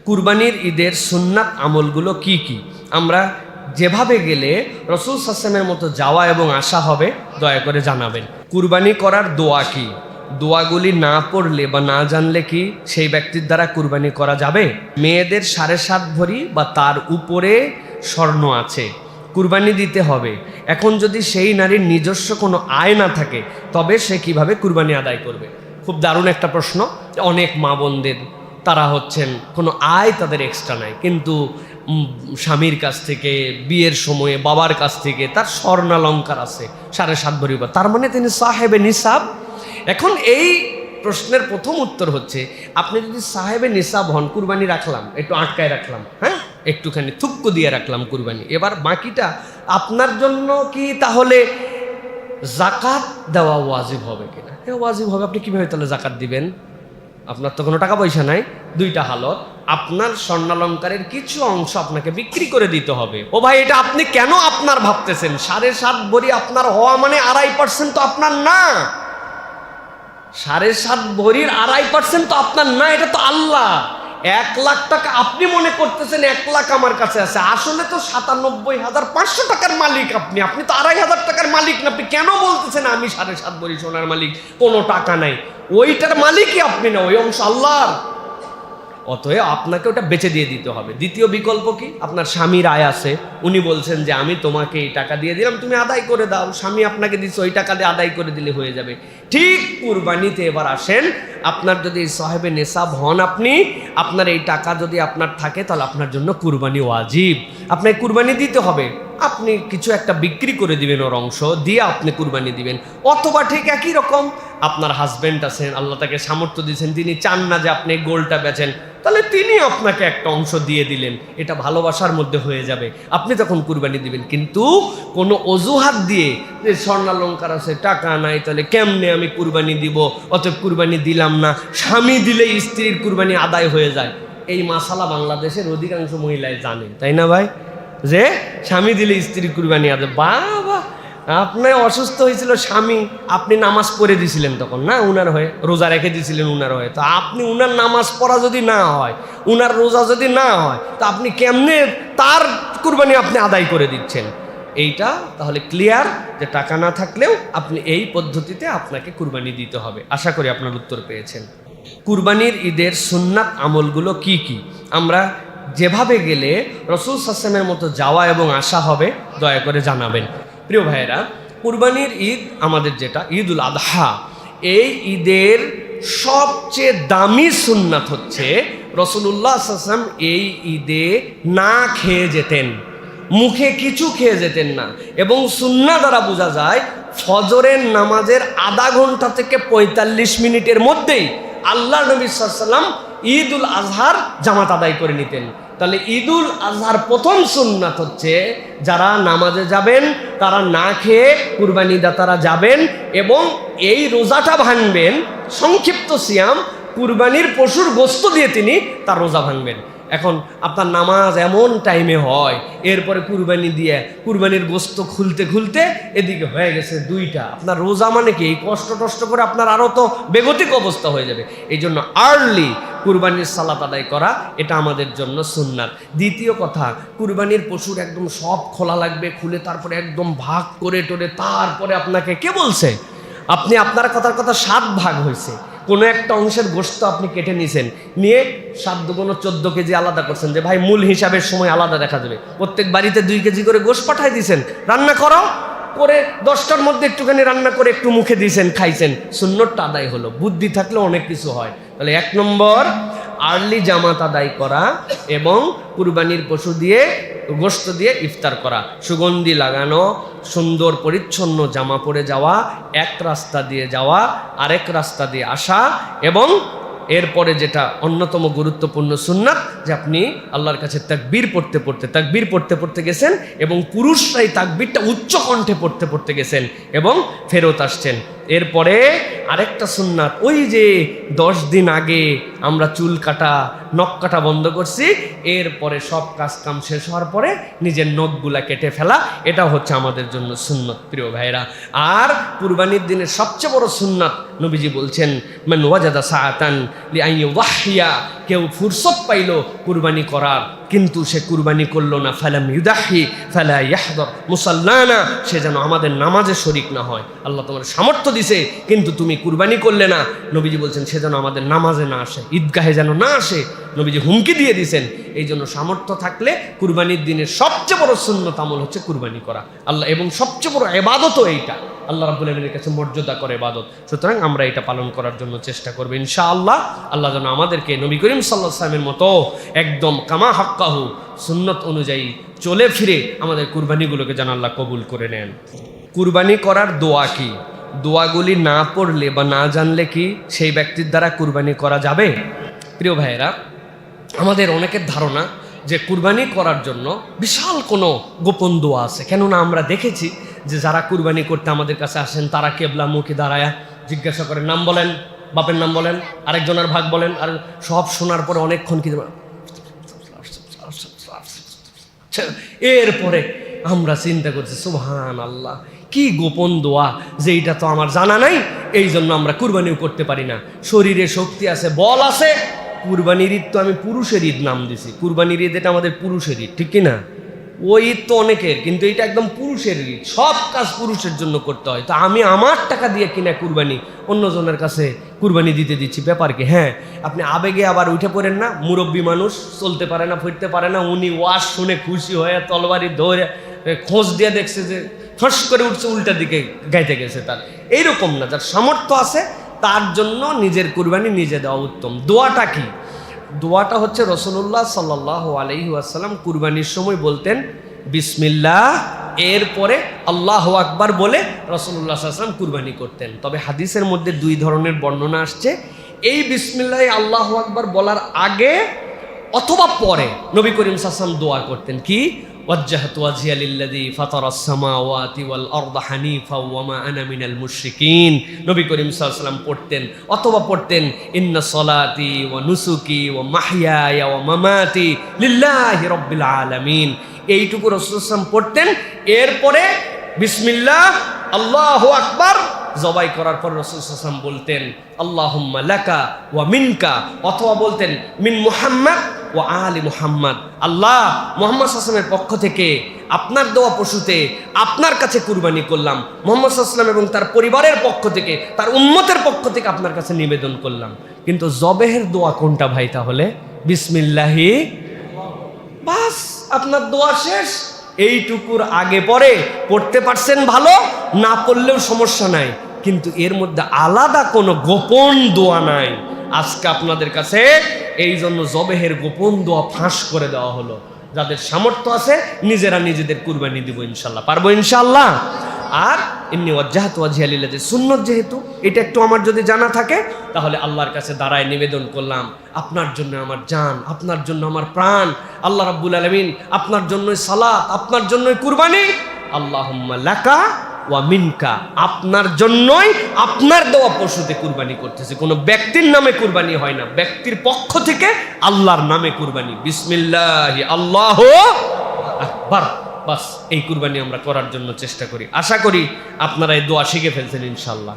কুরবানির ঈদের সুন্নাত আমলগুলো কি কি? আমরা যেভাবে গেলে রসুল সাল্লাল্লাহু মতো যাওয়া এবং আসা হবে দয়া করে জানাবেন। কুরবানি করার দোয়া কি? দোয়াগুলি না পড়লে বা না জানলে কি সেই ব্যক্তির দ্বারা কুরবানি করা যাবে? মেয়েদের 7.5 ভরি বা তার উপরে স্বর্ণ আছে, কুরবানি দিতে হবে। এখন যদি সেই নারীর নিজস্ব কোনো আয় না থাকে তবে সে কিভাবে কুরবানি আদায় করবে? খুব দারুণ একটা প্রশ্ন। অনেক মা বোনদের তারা হচ্ছেন কোনো আয় তাদের এক্সট্রা নাই, কিন্তু স্বামীর কাছ থেকে বিয়ের সময়ে বাবার কাছ থেকে তার স্বর্ণালঙ্কার আছে 7.5 ভরি, তার মানে তিনি সাহেবে নিসাব। এখন এই প্রশ্নের প্রথম উত্তর হচ্ছে, আপনি যদি সাহেবে নিসাব হন, কুরবানি রাখলাম, একটু আটকায় রাখলাম, হ্যাঁ একটুখানি থুক্কু দিয়ে রাখলাম কুরবানি, এবার বাকিটা আপনার জন্য কি তাহলে জাকাত দেওয়া ওয়াজিব হবে কিনা? হ্যাঁ ওয়াজিব হবে। আপনি কীভাবে তাহলে জাকাত দিবেন? আপনার তো কোনো টাকা পয়সা নাই। দুইটা হালত, আপনার স্বর্ণালঙ্কারের কিছু অংশ আপনাকে বিক্রি করে দিতে হবে। ও ভাই, এটা আপনি কেন আপনার ভাবতেছেন? 7.5 ভরি আপনার হওয়া মানে 2.5% তো আপনার না। 7.5 ভরির 2.5% তো আপনার না, এটা তো আল্লাহ। 1 লাখ টাকা আপনি মনে করতেছেন 1 লাখ আমার কাছে আছে, আসলে তো 97,500 টাকার মালিক আপনি। আপনি তো 2,500 টাকার মালিক না। আপনি কেন বলতেছেন আমি 7.5 ভরি সোনার মালিক, কোনো টাকা নাই? ওইটার মালিকই আপনি না, ওই অংশ আল্লাহর। অতএব আপনাকে ওটা বেচে দিয়ে দিতে হবে। দ্বিতীয় বিকল্প কি? আপনার স্বামীর আয় আছে, উনি বলছেন যে আমি তোমাকে এই টাকা দিয়ে দিলাম, তুমি আদায় করে দাও। স্বামী আপনাকে দিচ্ছে, ওই টাকা দিয়ে আদায় করে দিলে হয়ে যাবে। ঠিক কুরবানিতে এবার আসেন, আপনার যদি সাহেবে নেশাব হন, আপনার এই টাকা যদি আপনার থাকে তাহলে আপনার জন্য কুরবানি ওয়াজিব। আপনাকে কুরবানি দিতে হবে। আপনি কিছু একটা বিক্রি করে দিবেন, ওর অংশ দিয়ে আপনি কুরবানি দিবেন। অথবা ঠিক একই রকম আপনার হাজব্যান্ড আছেন, আল্লাহ তাকে সামর্থ্য দিয়েছেন, তিনি চান না যে আপনি গোল্ডটা বেচেন, তাহলে তিনি আপনাকে একটা অংশ দিয়ে দিলেন, এটা ভালোবাসার মধ্যে হয়ে যাবে, আপনি তখন কুরবানি দিবেন। কিন্তু কোনো অজুহাত দিয়ে যে স্বর্ণালঙ্কার আছে, টাকা নাই, তাহলে কেমনে আমি কুরবানি দিব, অতএব কুরবানি দিলাম না, স্বামী দিলে স্ত্রীর কুরবানি আদায় হয়ে যায়, এই মাসালা বাংলাদেশের অধিকাংশ মহিলাই জানে, তাই না ভাই? যে স্বামী দিলে স্ত্রীর কুরবানি আদায়। বাবা, আপনার অসুস্থ হয়েছিল স্বামী, আপনি নামাজ পড়ে দিয়েছিলেন তখন, না উনার হয়ে রোজা রেখে দিয়েছিলেন উনার হয়ে, তো আপনি উনার নামাজ পড়া যদি না হয়, উনার রোজা যদি না হয়, তো আপনি কেমনে তার কুরবানি আপনি আদায় করে দিচ্ছেন? এইটা তাহলে ক্লিয়ার যে টাকা না থাকলেও আপনি এই পদ্ধতিতে আপনাকে কুরবানি দিতে হবে। আশা করি আপনার উত্তর পেয়েছেন। কুরবানির ঈদের সুন্নাত আমলগুলো কি কি? আমরা যেভাবে গেলে রসুল সাল্লাল্লাহু মতো যাওয়া এবং আসা হবে দয়া করে জানাবেন। প্রিয় ভাইয়েরা, কুরবানির ঈদ আমাদের যেটা ঈদুল আদহা, এই ঈদের সবচেয়ে দামি সুন্নাত হচ্ছে রাসূলুল্লাহ সাল্লাল্লাহু আলাইহি ওয়াসাল্লাম এই ঈদে না খেয়ে যেতেন, মুখে কিছু খেয়ে যেতেন না। এবং সুন্নাহ দ্বারা বোঝা যায় ফজরের নামাজের আধা ঘন্টা থেকে 45 মিনিটের মধ্যেই আল্লাহ নবী সাল্লাল্লাহু আলাইহি ওয়াসাল্লাম ঈদুল আজহার জামাত আদায় করে নিতেন। তাহলে ঈদুল আজহার প্রথম সুন্নাত হচ্ছে যারা নামাজে যাবেন তারা না খেয়ে কুরবানি দাতারা যাবেন এবং এই রোজাটা ভাঙবেন, সংক্ষিপ্ত সিয়াম, কুরবানির পশুর গোশত দিয়ে তিনি তার রোজা ভাঙবেন। এখন আপনার নামাজ এমন টাইমে হয়, এরপরে কুরবানি দিয়ে কুরবানির গোশত খুলতে খুলতে এদিকে হয়ে গেছে 2টা। আপনার রোজা মানে কি এই কষ্ট টষ্ট করে আপনার আরও তো বেগতিক অবস্থা হয়ে যাবে। এই জন্য আর্লি কুরবানির সালাত আদায় করা এটা আমাদের জন্য সুন্নাত। দ্বিতীয় কথা, কুরবানির পশুর একদম সব খোলা লাগবে, খুলে তারপরে একদম ভাগ করে টোরে তারপরে আপনাকে কে বলছে? আপনি আপনার কথার কথা 7 ভাগ হয়েছে, কোনো একটা অংশের গোশত আপনি কেটে নিয়েছেন, নিয়ে 7 দুগুণ 14 কেজি আলাদা করছেন যে ভাই মূল হিসাবের সময় আলাদা দেখা যাবে। প্রত্যেক বাড়িতে 2 কেজি করে গোশত পাঠাই দিয়েছেন, রান্না করো করে 10টার মধ্যে একটুখানি রান্না করে একটু মুখে দিয়েছেন, খাইছেন, সুন্নতটা আদায় হলো। বুদ্ধি থাকলে অনেক কিছু হয়। তাহলে 1 নম্বর আর্লি জামাত আদায় করা এবং কুরবানির পশু দিয়ে গোশত দিয়ে ইফতার করা, সুগন্ধি লাগানো, সুন্দর পরিচ্ছন্ন জামা পরে যাওয়া, এক রাস্তা দিয়ে যাওয়া, আরেক রাস্তা দিয়ে আসা, এবং এরপরে যেটা অন্যতম গুরুত্বপূর্ণ সুন্নাত যে আপনি আল্লাহর কাছে তাকবীর পড়তে পড়তে গেছেন এবং পুরুষরাই তাকবীরটা উচ্চ কণ্ঠে পড়তে গেছেন এবং ফেরত আসছেন। এরপরে আরেকটা সুন্নাত, ওই যে 10 দিন আগে আমরা চুল কাটা নখ কাটা বন্ধ করছি, এরপরে সব কাজ কাম শেষ হওয়ার পরে নিজের নখগুলা কেটে ফেলা, এটা হচ্ছে আমাদের জন্য সুন্নত প্রিয় ভাইরা। আর কুরবানির দিনের সবচেয়ে বড় সুন্নাত নবীজি বলছেন, মান ওয়াজাদা সাআতান লিআইয়ুযাহিয়া, কেউ ফুরসত পাইল কুরবানি করার কিন্তু সে কুরবানি করলো না, ফালাম ইউদাহি ফালা ইয়াহদর মুসাল্লানা, সে যেন আমাদের নামাজে শরিক না হয়। আল্লাহ তোমার সামর্থ্য দিছে কিন্তু তুমি কুরবানি করলে না, নবীজি বলছেন সে যেন আমাদের নামাজে না আসে, ঈদগাহে যেন না আসে। নবীজি হুমকি দিয়ে দিয়েছেন। এই জন্য সামর্থ্য থাকলে কুরবানির দিনের সবচেয়ে বড় সুন্নত আমল হচ্ছে কুরবানি করা আল্লাহ, এবং সবচেয়ে বড় ইবাদতও এইটা, আল্লাহ রাব্বুল আলামিনের কাছে মর্যাদা করে ইবাদত। সুতরাং আমরা এটা পালন করার জন্য চেষ্টা করব ইনশাআল্লাহ। আল্লাহ যেন আমাদেরকে নবী করিম সাল্লাল্লাহু আলাইহি ওয়াসাল্লামের মতো একদম কামা হাক্কাহু সুন্নত অনুযায়ী চলে ফিরে আমাদের কুরবানিগুলোকে যেন আল্লাহ কবুল করে নেন। কুরবানি করার দোয়া কি? দোয়াগুলি না পড়লে বা না জানলে কি সেই ব্যক্তির দ্বারা কুরবানি করা যাবে? প্রিয় ভাইয়েরা, আমাদের অনেকের ধারণা যে কুরবানি করার জন্য বিশাল কোনো গোপন দোয়া আছে। কেননা আমরা দেখেছি যে যারা কুরবানি করতে আমাদের কাছে আসেন তারা কেবলামুখী দাঁড়ায়া জিজ্ঞাসা করেন, নাম বলেন, বাপের নাম বলেন, আরেকজনের ভাগ বলেন, আর সব শোনার পরে অনেকক্ষণ কি এরপরে আমরা চিন্তা করছি সুবহানাল্লাহ, কি গোপন দোয়া যে এটা তো আমার জানা নাই, এই জন্য আমরা কুরবানিও করতে পারি না। শরীরে শক্তি আছে, বল আছে, কুরবানির ঈদ তো আমি পুরুষের ঈদ নাম দিছি, কুরবানির ঈদ এটা আমাদের পুরুষের ঈদ, ঠিক কিনা? ওই ঈদ তো অনেকের, কিন্তু এটা একদম পুরুষের ঈদ, সব কাজ পুরুষের জন্য করতে হয়। তো আমি আমার টাকা দিয়ে কিনা কুরবানি অন্যজনের কাছে কুরবানি দিতে দিচ্ছি, ব্যাপার কি? হ্যাঁ, আপনি আবেগে আবার উঠে পড়েন না, মুরব্বী মানুষ চলতে পারে না, ফিরতে পারে না, উনি ওয়াজ শুনে খুশি হয়ে তলবারি ধরে খোঁজ দিয়ে দেখছে যে ফস করে উঠছে, উল্টা দিকে গাইতে গেছে। তার এইরকম না, যার সামর্থ্য আছে তার জন্য নিজের কুরবানি নিজে দেওয়া উত্তম। দোয়াটা কি? দোয়াটা হচ্ছে রাসূলুল্লাহ সাল্লাল্লাহু আলাইহি ওয়াসাল্লাম কুরবানির সময় বলতেন বিসমিল্লাহ, এরপরে আল্লাহু আকবার বলে রাসূলুল্লাহ সাল্লাল্লাহু আলাইহি ওয়াসাল্লাম কুরবানি করতেন। তবে হাদিসের মধ্যে 2 ধরনের বর্ণনা আসছে। এই বিসমিল্লাহ আল্লাহু আকবার বলার আগে অথবা পরে নবী করিম সাল্লাল্লাহু আলাইহি ওয়াসাল্লাম দোয়া করতেন কি, ওয়াজ্জাহতু ওয়াজহিয়া লিল্লাযী ফাতারাস সামাওয়াতি ওয়াল আরদা হানিফা ওয়া মা আনা মিনাল মুশরিকিন, নবী করিম সাল্লাল্লাহু আলাইহি ওয়াসাল্লাম পড়তেন। অথবা পড়তেন ইন্না সলাতি ওয়া নুসুকি ওয়া মাহইয়ায়া ওয়া মামাতি লিল্লাহি রাব্বিল আলামিন, এইটুকু রাসূল সাল্লাল্লাহু আলাইহি ওয়াসাল্লাম পড়তেন। এরপরে বিসমিল্লাহ আল্লাহু আকবার জবাই করার পর রাসূল সাল্লাল্লাহু আলাইহি ওয়াসাল্লাম বলতেন আল্লাহুম্মা লাকা ওয়া মিনকা, অথবা বলতেন মিন মুহাম্মদ ওয়া আলি মুহাম্মদ, আল্লাহ মুহাম্মদ সাল্লাল্লাহু আলাইহি ওয়াসাল্লামের পক্ষ থেকে আপনার দেওয়া পশুতে আপনার কাছে কুরবানি করলাম, মুহাম্মদ সাল্লাল্লাহু আলাইহি ওয়াসাল্লাম এবং তার পরিবারের পক্ষ থেকে, তার উম্মতের পক্ষ থেকে আপনার কাছে নিবেদন করলাম। কিন্তু জবেহের দোয়া কোনটা ভাই? তাহলে বিসমিল্লাহি, বাস আপনার দোয়া শেষ। এইটুকুর আগে পরে পড়তে পারছেন ভালো, না পড়লেও সমস্যা নাই, কিন্তু এর মধ্যে আলাদা কোনো গোপন দোয়া নাই। আজকে আপনাদের কাছে এই জন্য জবেহের গোপন দোয়া ফাঁস করে দেওয়া হলো। যাদের সামর্থ্য আছে নিজেরা নিজেদের কুরবানি দিব ইনশাল্লাহ, পারবো ইনশাল্লাহ। আর এমনি ওয়াজ্জাহতু ওয়াজহিয়া লিল্লাযী সুন্নত, যেহেতু এটা একটু আমার যদি জানা থাকে তাহলে আল্লাহর কাছে দাঁড়ায় নিবেদন করলাম আপনার জন্য আমার জান, আপনার জন্য আমার প্রাণ, আল্লাহ রাব্বুল আলামিন আপনার জন্যই সালাত, আপনার জন্যই কুরবানি, আল্লাহুম্মা লাকা ওয়া মিনকা, আপনার জন্যই আপনার দেওয়া পশুতে কুরবানি করতেছে। কোনো ব্যক্তির নামে কুরবানি হয় না, ব্যক্তির পক্ষ থেকে আল্লাহর নামে কুরবানি। বিসমিল্লাহি আল্লাহু আকবার, বাস এই কুরবানি আমরা করার জন্য চেষ্টা করি। আশা করি আপনারা এই দোয়া শিখে ফেলছেন ইনশাআল্লাহ।